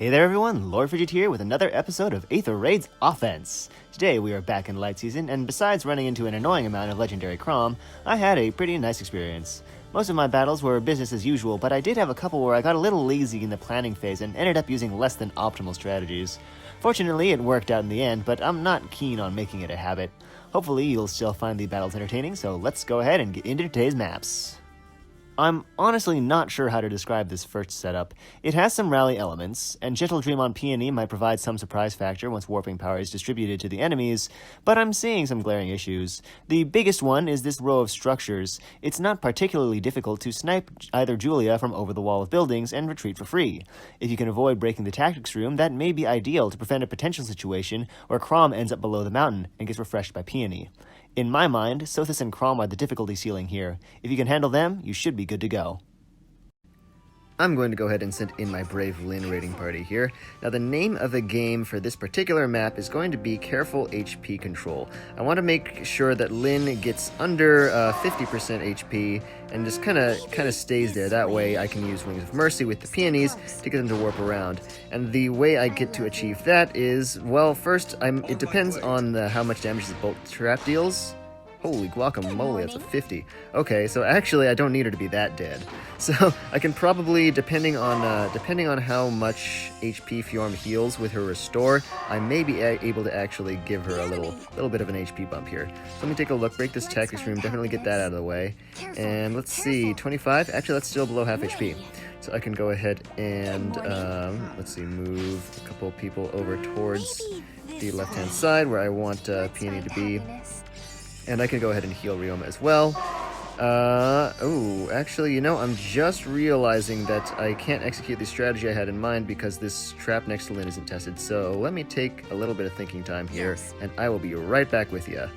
Hey there everyone, Lord Frigid here with another episode of Aether Raids Offense. Today we are back in Light Season, and besides running into an annoying amount of Legendary Crom, I had a pretty nice experience. Most of my battles were business as usual, but I did have a couple where I got a little lazy in the planning phase and ended up using less than optimal strategies. Fortunately, it worked out in the end, but I'm not keen on making it a habit. Hopefully you'll still find the battles entertaining, so let's go ahead and get into today's maps. I'm honestly not sure how to describe this first setup. It has some rally elements, and Gentle Dream on Peony might provide some surprise factor once warping power is distributed to the enemies, but I'm seeing some glaring issues. The biggest one is this row of structures. It's not particularly difficult to snipe either Julia from over the wall of buildings and retreat for free. If you can avoid breaking the tactics room, that may be ideal to prevent a potential situation where Crom ends up below the mountain and gets refreshed by Peony. In my mind, Sothis and Crom are the difficulty ceiling here. If you can handle them, you should be good to go. I'm going to go ahead and send in my Brave Lyn raiding party here. Now the name of the game for this particular map is going to be Careful HP Control. I want to make sure that Lyn gets under 50% HP and just kind of stays there. That way I can use Wings of Mercy with the peonies to get them to warp around. And the way I get to achieve that is, well, first, it depends on how much damage the Bolt Trap deals. Holy guacamole, that's a 50. Okay, so actually I don't need her to be that dead. So I can probably, depending on how much HP Fjorm heals with her restore, I may be able to actually give her a little bit of an HP bump here. So let me take a look, break this tactics room, definitely get that out of the way. And let's see, 25? Actually, that's still below half HP. So I can go ahead and, let's see, move a couple of people over towards the left-hand side where I want Peony to be. And I can go ahead and heal Ryoma as well. Actually, I'm just realizing that I can't execute the strategy I had in mind because this trap next to Lyn isn't tested. So let me take a little bit of thinking time here, and I will be right back with you.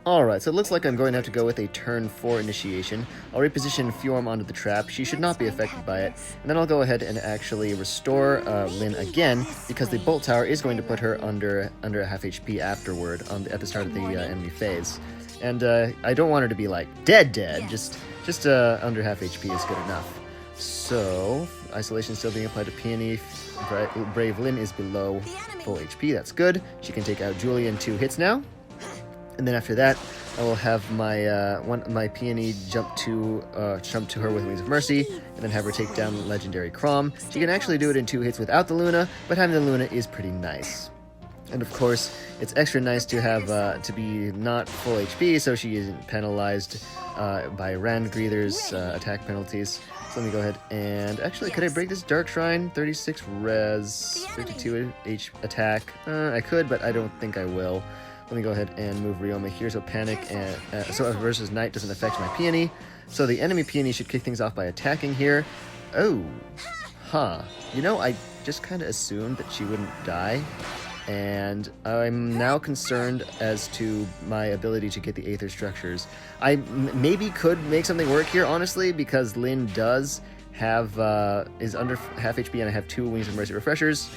Alright, so it looks like I'm going to have to go with a turn 4 initiation. I'll reposition Fjorm onto the trap. She should not be affected by it. And then I'll go ahead and actually restore Lyn again, because the Bolt Tower is going to put her under a half HP afterward at the start of the enemy phase. And I don't want her to be like dead, just under half HP is good enough. So, isolation still being applied to Peony. Brave Lyn is below full HP, that's good. She can take out Julia in 2 hits now. And then after that, I will have my Peony jump to her with Wings of Mercy, and then have her take down Legendary Crom. She can actually do it in 2 hits without the Luna, but having the Luna is pretty nice. And of course, it's extra nice to have to be not full HP, so she isn't penalized by Randgreether's attack penalties. So let me go ahead and actually, could I break this Dark Shrine? 36 res, 52 H attack. I could, but I don't think I will. Let me go ahead and move Ryoma here so Panic and so versus Night doesn't affect my Peony. So the enemy Peony should kick things off by attacking here. Oh, huh. I just kind of assumed that she wouldn't die, and I'm now concerned as to my ability to get the Aether structures. I maybe could make something work here, honestly, because Lyn does have is under half HP and I have 2 Wings of Mercy refreshers,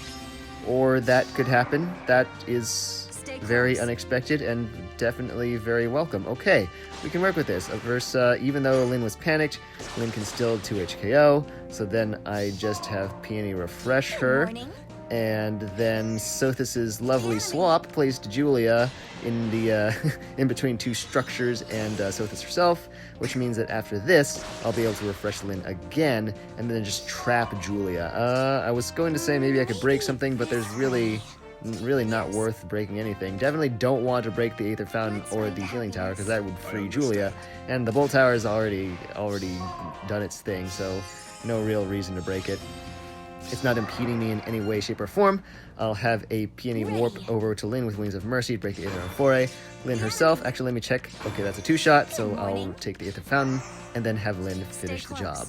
or that could happen. That is very unexpected and definitely very welcome. Okay, we can work with this. Of course, even though Lyn was panicked, Lyn can still 2 HKO, so then I just have Peony refresh her, and then Sothis's lovely swap placed Julia in the in between 2 structures and Sothis herself, which means that after this, I'll be able to refresh Lyn again, and then just trap Julia. I was going to say maybe I could break something, but there's really not worth breaking anything. Definitely don't want to break the Aether Fountain or the Healing Tower, because that would free Julia, and the Bolt Tower has already done its thing, so no real reason to break it. It's not impeding me in any way, shape, or form. I'll have a Peony warp over to Lyn with Wings of Mercy, break the Aether Foray. Lyn herself, actually let me check. Okay, that's a 2-shot, so I'll take the Aether Fountain, and then have Lyn finish the job.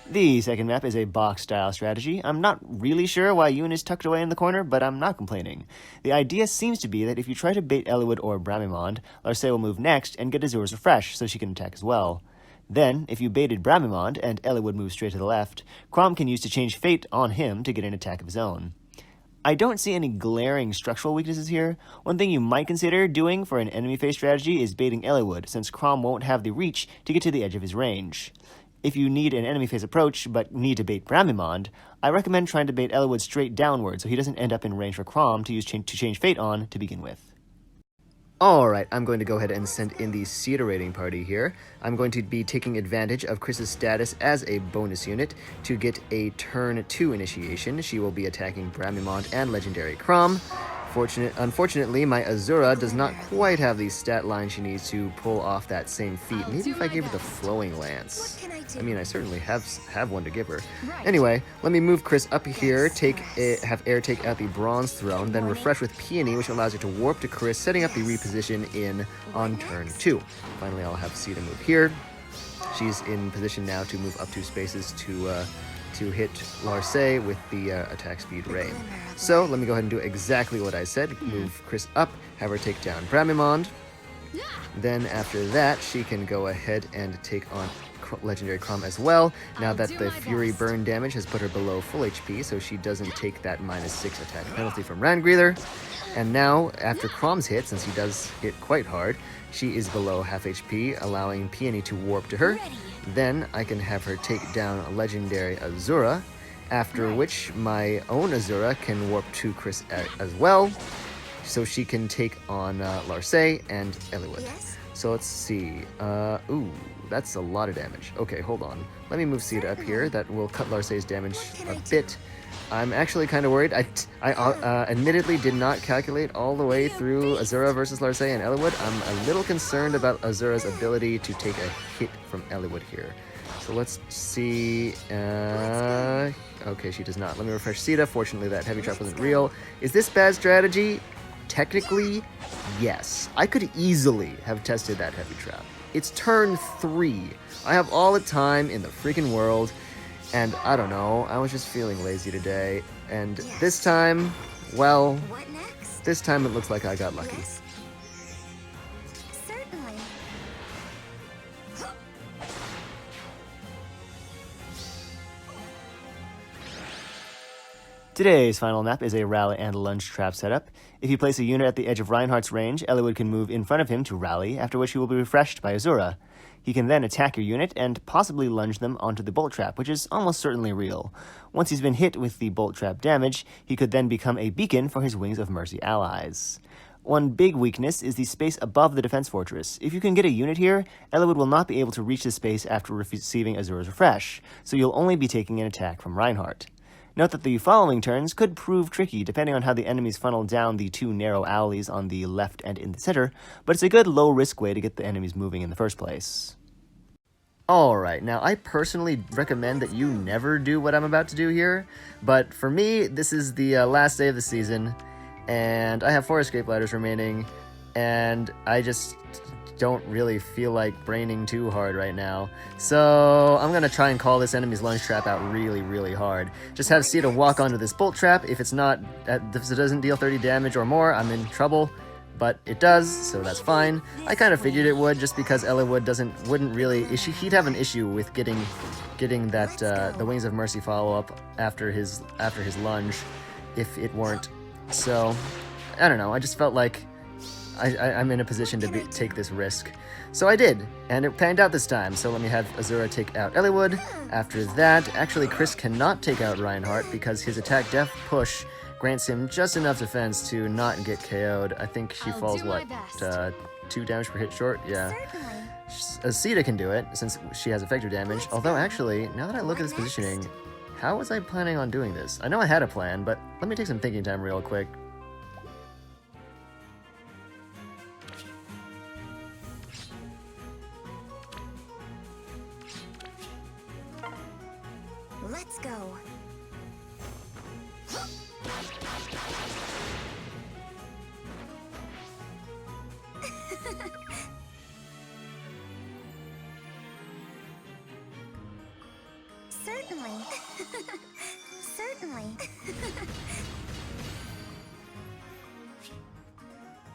The second map is a box-style strategy. I'm not really sure why Yoon is tucked away in the corner, but I'm not complaining. The idea seems to be that if you try to bait Eliwood or Bramimond, Larcey will move next and get Azura's Refresh, so she can attack as well. Then, if you baited Bramimond and Eliwood moves straight to the left, Chrom can use to change fate on him to get an attack of his own. I don't see any glaring structural weaknesses here. One thing you might consider doing for an enemy phase strategy is baiting Eliwood, since Chrom won't have the reach to get to the edge of his range. If you need an enemy phase approach, but need to bait Bramimond, I recommend trying to bait Eliwood straight downward so he doesn't end up in range for Chrom to use to change fate on to begin with. Alright, I'm going to go ahead and send in the Cedar raiding party here. I'm going to be taking advantage of Chris's status as a bonus unit to get a turn 2 initiation. She will be attacking Bramimond and Legendary Chrom. Unfortunately, my Azura does not quite have the stat line she needs to pull off that same feat. Maybe if I gave her the Flowing Lance. I mean, I certainly have one to give her. Anyway, let me move Chris up here, have Air take out the Bronze Throne, then refresh with Peony, which allows her to warp to Chris, setting up the reposition in on turn 2. Finally, I'll have Sita move here. She's in position now to move up 2 spaces to hit Larcey with the attack speed Ray. So let me go ahead and do exactly what I said. Move Chris up, have her take down Bramimond. Then after that, she can go ahead and take on Legendary Chrom as well, now that the Fury Burn damage has put her below full HP, so she doesn't take that -6 attack penalty from Rangreather. And now, after Chrom's hit, since he does hit quite hard, she is below half HP, allowing Peony to warp to her. Then I can have her take down Legendary Azura, after which my own Azura can warp to Chris as well, so she can take on Larcey and Eliwood. So let's see. Ooh, that's a lot of damage. Okay, hold on. Let me move Sita up here. That will cut Larcey's damage a bit. I'm actually kind of worried. I admittedly did not calculate all the way through Azura versus Larcey and Eliwood. I'm a little concerned about Azura's ability to take a hit from Eliwood here. So let's see. Okay, she does not. Let me refresh Sita. Fortunately, that heavy trap wasn't real. Is this bad strategy? Technically, yes. I could easily have tested that heavy trap. It's turn 3. I have all the time in the freaking world, and I don't know, I was just feeling lazy today, and this time, well, this time it looks like I got lucky. Certainly. Today's final map is a rally and lunge trap setup. If you place a unit at the edge of Reinhardt's range, Eliwood can move in front of him to rally, after which he will be refreshed by Azura. He can then attack your unit and possibly lunge them onto the bolt trap, which is almost certainly real. Once he's been hit with the bolt trap damage, he could then become a beacon for his Wings of Mercy allies. One big weakness is the space above the defense fortress. If you can get a unit here, Eliwood will not be able to reach the space after receiving Azura's refresh, so you'll only be taking an attack from Reinhardt. Note that the following turns could prove tricky depending on how the enemies funnel down the 2 narrow alleys on the left and in the center, but it's a good low-risk way to get the enemies moving in the first place. Alright, now I personally recommend that you never do what I'm about to do here, but for me, this is the last day of the season, and I have 4 escape ladders remaining, and I just don't really feel like braining too hard right now. So I'm gonna try and call this enemy's lunge trap out really, really hard. Just have Sita walk onto this bolt trap. If it doesn't deal 30 damage or more, I'm in trouble. But it does, so that's fine. I kind of figured it would, just because Eliwood wouldn't really he'd have an issue with getting that the Wings of Mercy follow up after his lunge, if it weren't. So I don't know. I just felt like I'm in a position to take this risk. So I did, and it panned out this time. So let me have Azura take out Eliwood. After that, actually Chris cannot take out Reinhardt because his attack def push grants him just enough defense to not get KO'd. I think she falls, 2 damage per hit short? Yeah. Sita can do it, since she has effective damage. Although, actually, now that I look at this positioning, how was I planning on doing this? I know I had a plan, but let me take some thinking time real quick. Let's go. Certainly. Certainly.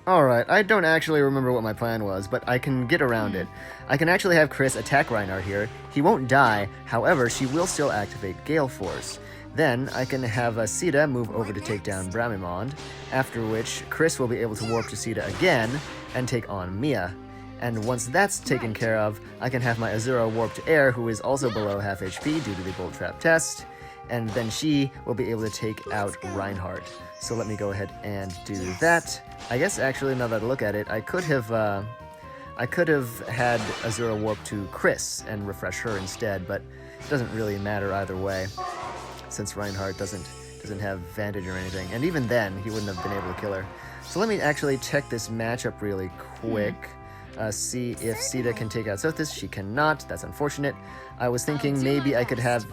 Alright, I don't actually remember what my plan was, but I can get around it. I can actually have Chris attack Reinhardt here. He won't die, however, she will still activate Gale Force. Then I can have Sita move over to take down Bramimond, after which Chris will be able to warp to Sita again and take on Mia. And once that's taken care of, I can have my Azura warp to Air, who is also below half HP due to the Bolt Trap test, and then she will be able to take out Reinhardt. So let me go ahead and do that. I guess actually, now that I look at it, I could have had Azura warp to Chris and refresh her instead, but it doesn't really matter either way, since Reinhardt doesn't have Vantage or anything, and even then, he wouldn't have been able to kill her. So let me actually check this matchup really quick. See if Sita can take out Sothis. She cannot. That's unfortunate. I was thinking maybe I could have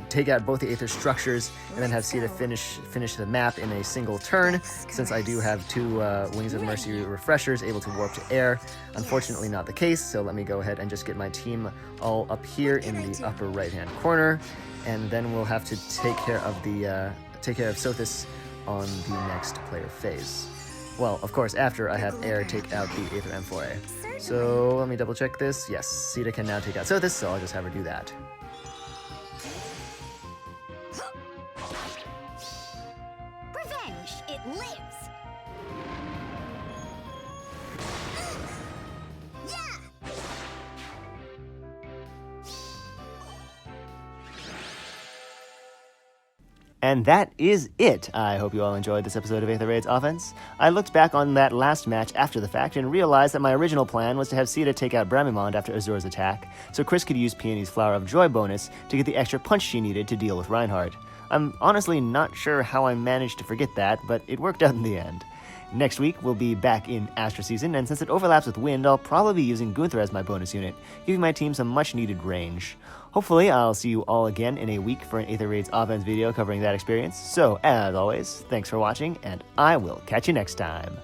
take out both the Aether structures and then have Sita finish the map in a single turn, since I do have two Wings of Mercy refreshers able to warp to Air. Unfortunately not the case, so let me go ahead and just get my team all up here in the upper right-hand corner, and then we'll have to take care of Sothis on the next player phase. Well, of course, after I have Air take out the Aether M4A. So let me double check this. Yes, Sita can now take out Sothis, so I'll just have her do that. Revenge, it lives. And that is it. I hope you all enjoyed this episode of Aether Raids Offense. I looked back on that last match after the fact and realized that my original plan was to have Sita take out Bramimond after Azura's attack, so Chris could use Peony's Flower of Joy bonus to get the extra punch she needed to deal with Reinhardt. I'm honestly not sure how I managed to forget that, but it worked out in the end. Next week, we'll be back in Astra Season, and since it overlaps with Wind, I'll probably be using Gunther as my bonus unit, giving my team some much-needed range. Hopefully, I'll see you all again in a week for an Aether Raids Offense video covering that experience. So, as always, thanks for watching, and I will catch you next time.